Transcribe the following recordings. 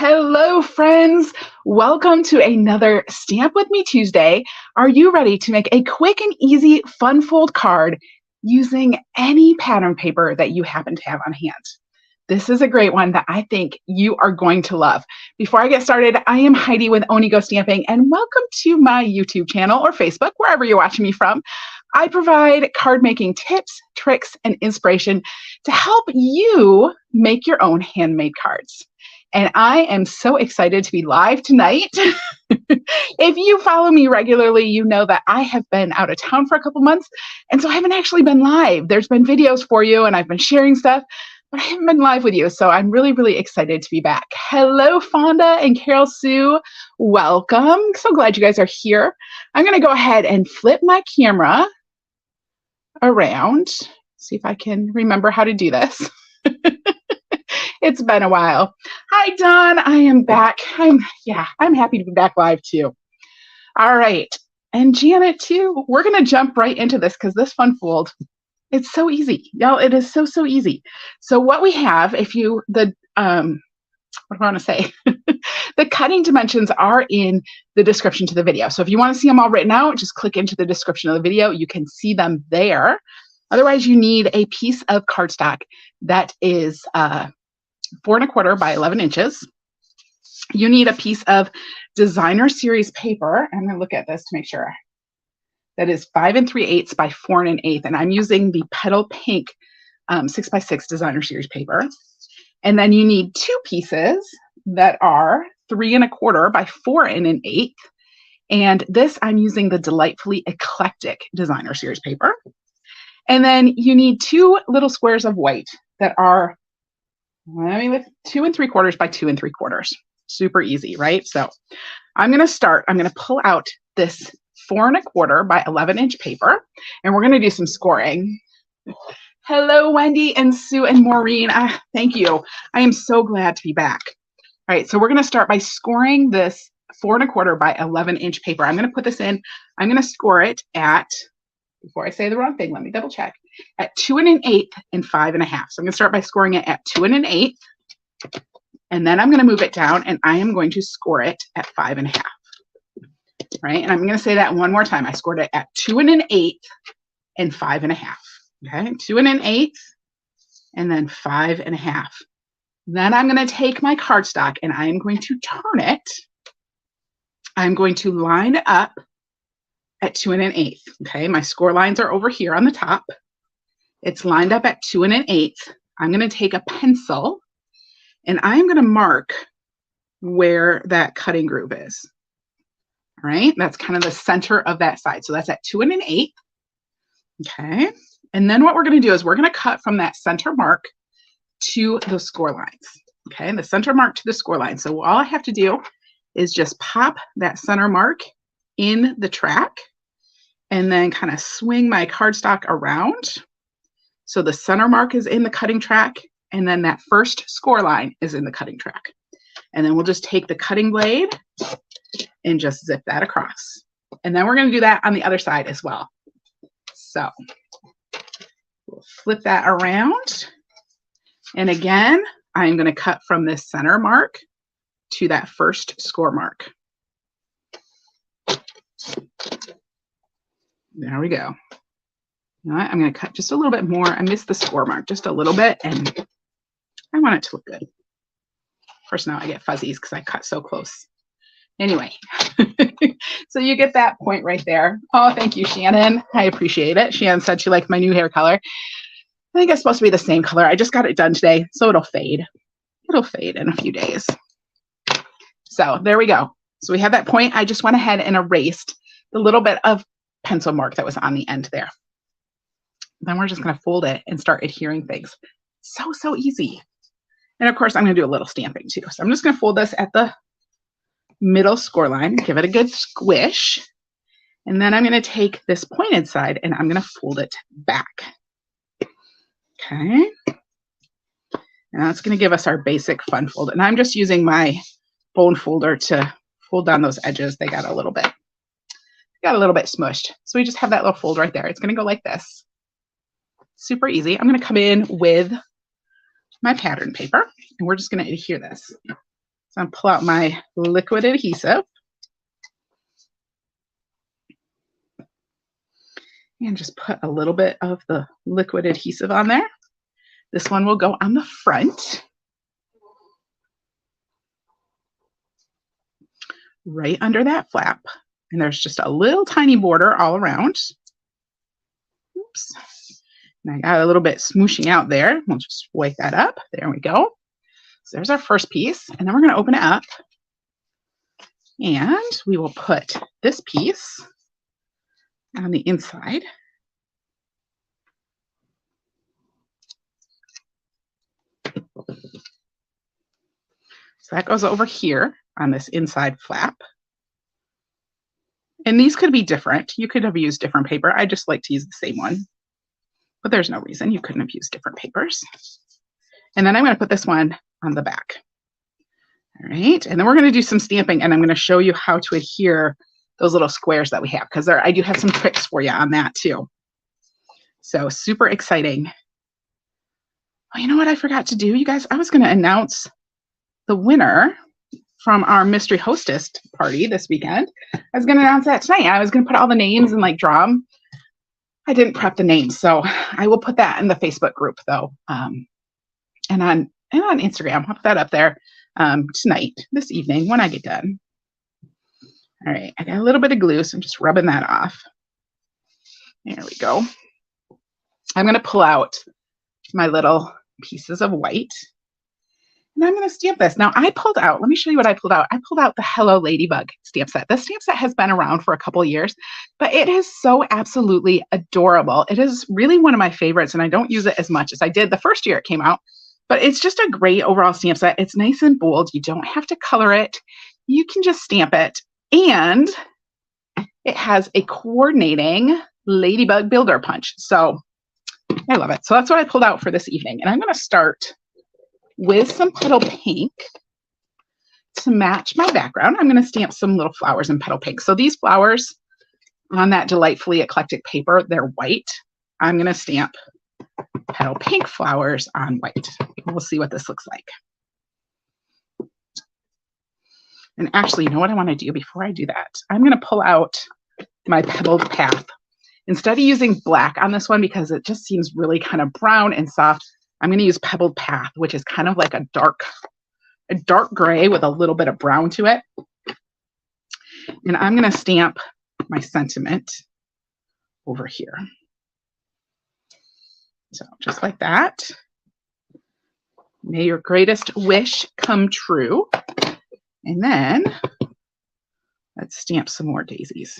Hello, friends. Welcome to another Stamp With Me Tuesday. Are you ready to make a quick and easy fun fold card using any pattern paper that you happen to have on hand? This is a great one that I think you are going to love. Before I get started, I am Heidi with Onigo Stamping, and welcome to my YouTube channel or Facebook, wherever you're watching me from. I provide card making tips, tricks, and inspiration to help you make your own handmade cards. And I am so excited to be live tonight. If you follow me regularly, you know that I have been out of town for a couple months, and so I haven't actually been live. There's been videos for you, and I've been sharing stuff, but I haven't been live with you, so I'm really, really excited to be back. Hello, Fonda and Carol Sue. Welcome. So glad you guys are here. I'm going to go ahead and flip my camera around, see if I can remember how to do this. It's been a while. Hi, Dawn. I am back. I'm happy to be back live too. All right. And Janet too. We're going to jump right into this because this fun fold, it's so easy. Y'all, it is so, so easy. So what we have, what do I want to say? The cutting dimensions are in the description to the video. So if you want to see them all written out, just click into the description of the video. You can see them there. Otherwise, you need a piece of cardstock that is 4 1/4 by 11 inches. You need a piece of designer series paper. I'm going to look at this to make sure. That is 5 3/8 by 4 1/8. And I'm using the Petal Pink 6x6 designer series paper. And then you need 2 pieces that are 3 1/4 by 4 1/8. And this I'm using the Delightfully Eclectic designer series paper. And then you need 2 little squares of white that are 2 3/4 by 2 3/4. Super easy, right? So I'm going to pull out this 4 1/4 by 11-inch paper, and we're going to do some scoring. Hello, Wendy and Sue and Maureen. Thank you. I am so glad to be back. All right, so we're going to start by scoring this 4 1/4 by 11-inch paper. I'm going to put this in. I'm going to score it at, before I say the wrong thing, let me double check, at 2 1/8 and 5 1/2. So I'm going to start by scoring it at 2 1/8, and then I'm going to move it down, and I am going to score it at 5 1/2. Right, and I'm going to say that one more time. I scored it at 2 1/8 and 5 1/2. Okay, 2 1/8 and then 5 1/2. Then I'm going to take my cardstock and I am going to turn it. I'm going to line up at 2 1/8. Okay, my score lines are over here on the top. It's lined up at 2 1/8. I'm going to take a pencil and I'm going to mark where that cutting groove is. All right, that's kind of the center of that side. So that's at 2 1/8. Okay, and then what we're going to do is we're going to cut from that center mark to the score lines. Okay, the center mark to the score line. So all I have to do is just pop that center mark in the track and then kind of swing my cardstock around. So the center mark is in the cutting track, and then that first score line is in the cutting track. And then we'll just take the cutting blade and just zip that across. And then we're going to do that on the other side as well. So we'll flip that around. And again, I'm going to cut from this center mark to that first score mark. There we go. You know what? I'm going to cut just a little bit more. I missed the score mark just a little bit, and I want it to look good. Of course, now I get fuzzies because I cut so close. Anyway, so you get that point right there. Oh, thank you, Shannon. I appreciate it. Shannon said she liked my new hair color. I think it's supposed to be the same color. I just got it done today, so it'll fade. It'll fade in a few days. So there we go. So we have that point. I just went ahead and erased the little bit of pencil mark that was on the end there. Then we're just going to fold it and start adhering things. So, so easy. And of course, I'm going to do a little stamping too. So I'm just going to fold this at the middle score line, give it a good squish. And then I'm going to take this pointed side and I'm going to fold it back. Okay. And that's going to give us our basic fun fold. And I'm just using my bone folder to fold down those edges. They got a little bit smushed. So we just have that little fold right there. It's going to go like this. Super easy. I'm going to come in with my pattern paper and we're just going to adhere this. So So I'm pull out my liquid adhesive. And just put a little bit of the liquid adhesive on there. This one will go on the front. Right under that flap. And there's just a little tiny border all around. Oops. And I got a little bit smooshing out there. We'll just wipe that up. There we go. So there's our first piece. And then we're going to open it up. And we will put this piece on the inside. So that goes over here on this inside flap. And these could be different. You could have used different paper. I just like to use the same one. But there's no reason you couldn't have used different papers. And then I'm going to put this one on the back. All right. And then we're going to do some stamping, and I'm going to show you how to adhere those little squares that we have, because I do have some tricks for you on that too. So super exciting. Oh, you know what I forgot to do, you guys? I was going to announce the winner from our mystery hostess party this weekend. I was going to announce that tonight. I was going to put all the names and like draw them. I didn't prep the names, so I will put that in the Facebook group though, and on Instagram. I'll put that up there tonight, this evening when I get done. All right, I got a little bit of glue, so I'm just rubbing that off. There we go. I'm going to pull out my little pieces of white, and I'm going to stamp this. Now I pulled out, let me show you what I pulled out. I pulled out the Hello Ladybug stamp set. This stamp set has been around for a couple of years, but it is so absolutely adorable. It is really one of my favorites, and I don't use it as much as I did the first year it came out, but it's just a great overall stamp set. It's nice and bold. You don't have to color it. You can just stamp it, and it has a coordinating ladybug builder punch. So I love it. So that's what I pulled out for this evening. And I'm going to start with some petal pink to match my background. I'm going to stamp some little flowers in petal pink. So these flowers on that delightfully eclectic paper, they're white. I'm going to stamp petal pink flowers on white. We'll see what this looks like. And actually, you know what I want to do before I do that? I'm going to pull out my pebbled path. Instead of using black on this one, because it just seems really kind of brown and soft, I'm going to use pebbled path, which is kind of like a dark gray with a little bit of brown to it. And I'm going to stamp my sentiment over here. So just like that. May your greatest wish come true. And then let's stamp some more daisies.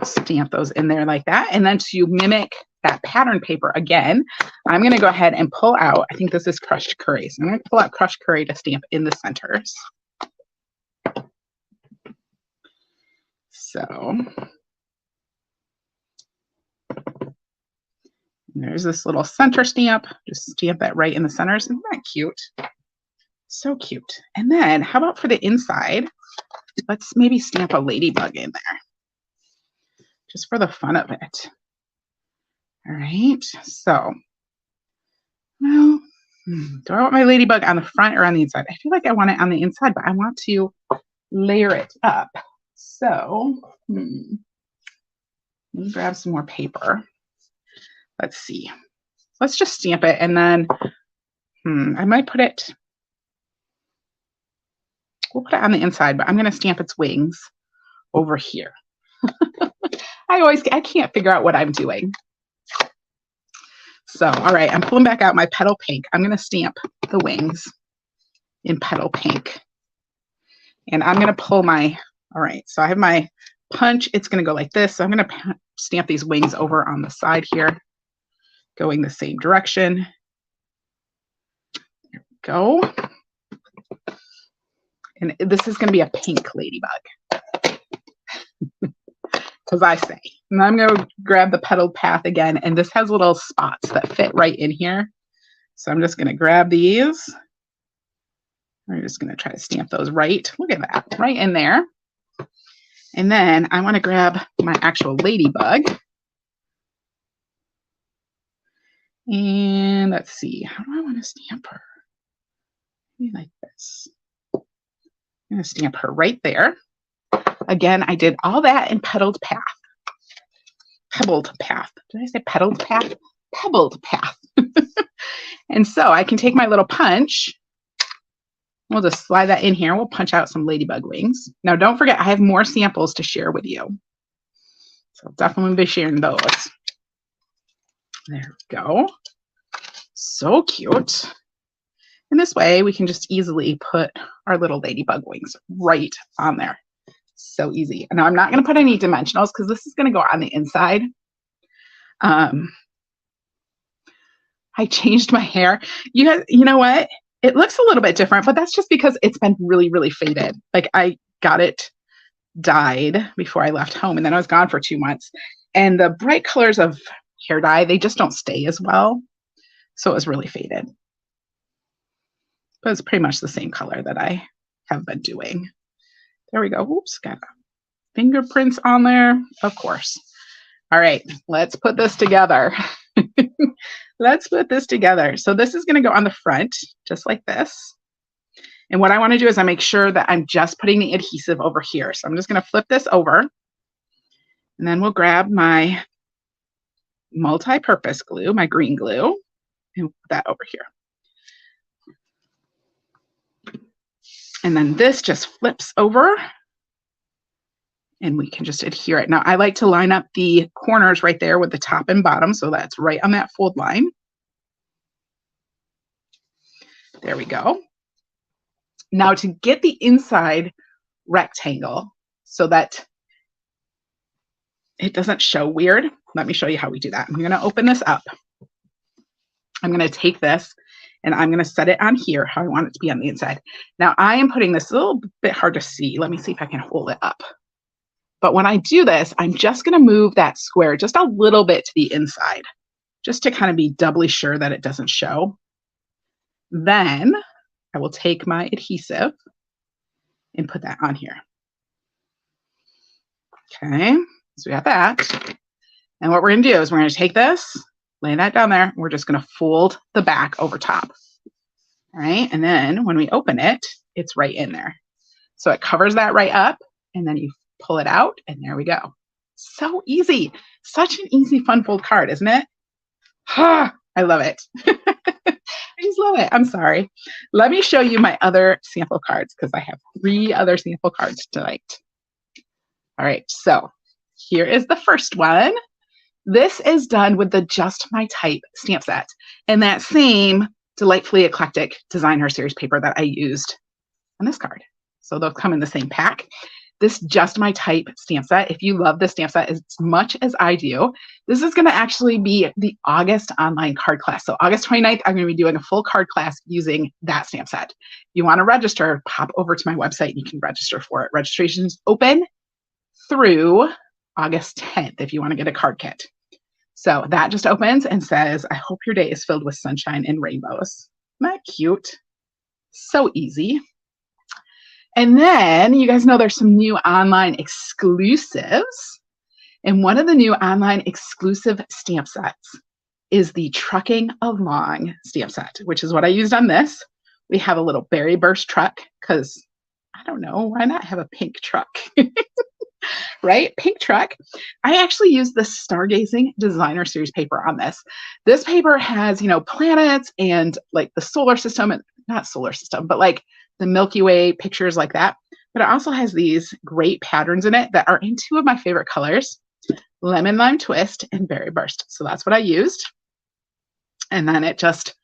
Stamp those in there like that. And then to mimic that pattern paper again, I'm going to go ahead and pull out, I think this is crushed curry. So I'm going to pull out crushed curry to stamp in the centers. So there's this little center stamp. Just stamp that right in the centers. Isn't that cute? So cute. And then how about for the inside? Let's maybe stamp a ladybug in there, just for the fun of it. All right. So, well, do I want my ladybug on the front or on the inside? I feel like I want it on the inside, but I want to layer it up. So, let me grab some more paper. Let's see. Let's just stamp it, and then I might put it, we'll put it on the inside, but I'm going to stamp its wings over here. I can't figure out what I'm doing. So, all right, I'm pulling back out my petal pink. I'm going to stamp the wings in petal pink. And I'm going to pull my, all right, so I have my punch. It's going to go like this. So I'm going to stamp these wings over on the side here, going the same direction. There we go. And this is going to be a pink ladybug, because I say. And I'm going to grab the petal path again, and this has little spots that fit right in here. So I'm just going to grab these. We're just going to try to stamp those right. Look at that, right in there. And then I want to grab my actual ladybug. And let's see, how do I want to stamp her? Maybe like this. I'm going to stamp her right there. Again, I did all that in Pebbled Path. Pebbled Path. Did I say Pebbled Path? Pebbled Path. And so I can take my little punch. We'll just slide that in here. We'll punch out some ladybug wings. Now, don't forget, I have more samples to share with you. So I'll definitely be sharing those. There we go. So cute. And this way, we can just easily put our little ladybug wings right on there. So easy. Now, I'm not going to put any dimensionals because this is going to go on the inside. I changed my hair. You guys, you know what? It looks a little bit different, but that's just because it's been really, really faded. Like I got it dyed before I left home, and then I was gone for 2 months. And the bright colors of hair dye, they just don't stay as well. So it was really faded. But it's pretty much the same color that I have been doing. There we go. Oops, got fingerprints on there. Of course. All right, let's put this together. Let's put this together. So this is going to go on the front, just like this. And what I want to do is I make sure that I'm just putting the adhesive over here. So I'm just going to flip this over. And then we'll grab my multi-purpose glue, my green glue, and put that over here. And then this just flips over. And we can just adhere it. Now, I like to line up the corners right there with the top and bottom, so that's right on that fold line. There we go. Now, to get the inside rectangle so that it doesn't show weird, let me show you how we do that. I'm going to open this up. I'm going to take this and I'm going to set it on here, how I want it to be on the inside. Now, I am putting this a little bit hard to see. Let me see if I can hold it up. But when I do this, I'm just going to move that square just a little bit to the inside, just to kind of be doubly sure that it doesn't show. Then I will take my adhesive and put that on here. Okay, so we got that. And what we're going to do is we're going to take this, lay that down there. We're just going to fold the back over top. All right, and then when we open it, it's right in there. So it covers that right up, and then you pull it out, and there we go. So easy. Such an easy fun fold card, isn't it? I love it. I just love it. I'm sorry. Let me show you my other sample cards because I have 3 other sample cards tonight. All right, so here is the first one. This is done with the Just My Type stamp set and that same delightfully eclectic designer series paper that I used on this card. So they'll come in the same pack. This Just My Type stamp set, if you love this stamp set as much as I do, this is going to actually be the August online card class. So August 29th, I'm going to be doing a full card class using that stamp set. If you want to register, pop over to my website and you can register for it. Registration's open through August 10th if you want to get a card kit. So that just opens and says, I hope your day is filled with sunshine and rainbows. Isn't that cute? So easy. And then you guys know there's some new online exclusives. And one of the new online exclusive stamp sets is the Trucking Along stamp set, which is what I used on this. We have a little berry burst truck because I don't know, why not have a pink truck? Right? Pink truck. I actually used the Stargazing Designer Series paper on this. This paper has, you know, planets and like the solar system, and not solar system, but like the Milky Way pictures like that. But it also has these great patterns in it that are in 2 of my favorite colors, Lemon Lime Twist and Berry Burst. So that's what I used. And then it just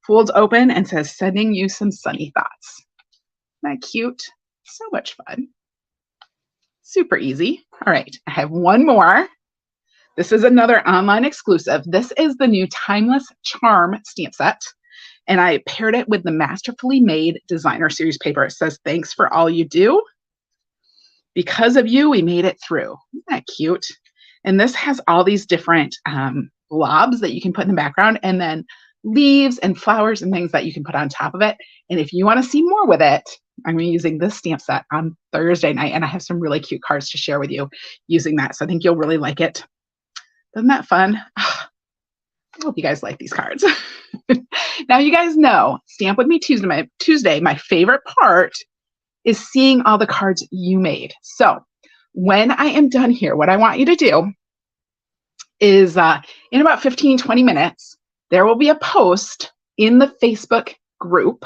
folds open and says, sending you some sunny thoughts. Isn't that cute? So much fun. Super easy. All right, I have one more. This is another online exclusive. This is the new Timeless Charm stamp set. And I paired it with the Masterfully Made Designer Series paper. It says, thanks for all you do. Because of you, we made it through. Isn't that cute? And this has all these different blobs that you can put in the background. And then leaves and flowers and things that you can put on top of it. And if you want to see more with it, I'm going to be using this stamp set on Thursday night, and I have some really cute cards to share with you using that. So I think you'll really like it. Isn't that fun? I hope you guys like these cards. Now, you guys know Stamp With Me Tuesday, my favorite part is seeing all the cards you made. So when I am done here, what I want you to do is in about 15, 20 minutes, there will be a post in the Facebook group,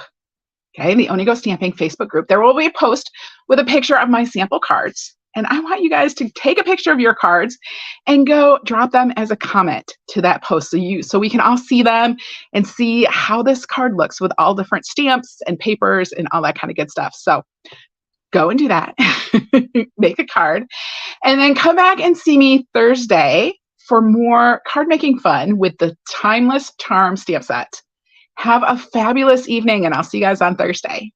okay, the Only Go Stamping Facebook group. There will be a post with a picture of my sample cards. And I want you guys to take a picture of your cards and go drop them as a comment to that post so we can all see them and see how this card looks with all different stamps and papers and all that kind of good stuff. So go and do that. Make a card and then come back and see me Thursday for more card making fun with the Timeless Charm stamp set. Have a fabulous evening, and I'll see you guys on Thursday.